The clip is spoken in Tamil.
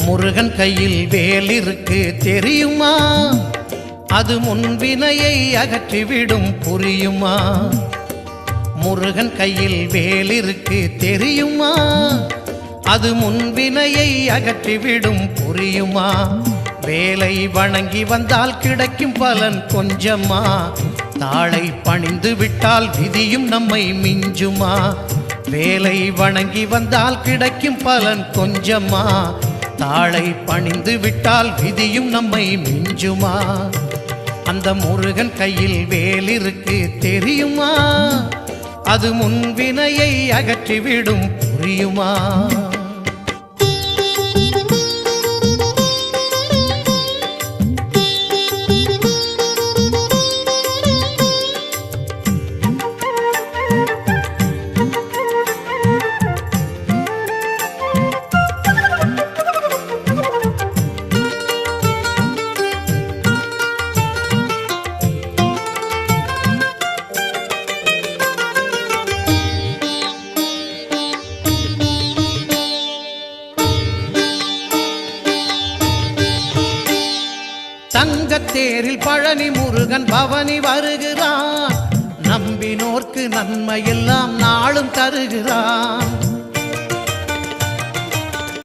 முருகன் கையில் வேல் இருக்கு தெரியுமா? அது முன்வினையை அகற்றிவிடும் புரியுமா? முருகன் கையில் வேல் இருக்கு தெரியுமா? அது முன்வினையை அகற்றிவிடும் புரியுமா? வேலை வணங்கி வந்தால் கிடைக்கும் பலன் கொஞ்சமா? தாளை பணிந்து விட்டால் விதியும் நம்மை மிஞ்சுமா? வேலை வணங்கி வந்தால் கிடைக்கும் பலன் கொஞ்சமா? தாளை பணிந்து விட்டால் விதியும் நம்மை மிஞ்சுமா? அந்த முருகன் கையில் வேல் இருக்கு தெரியுமா? அது முன்வினையை அகற்றிவிடும் புரியுமா? தங்கத்தேரில் பழனி முருகன் பவனி வருகிறான். நம்பினோர்க்கு நன்மையெல்லாம் நாளும் தருகிறான்.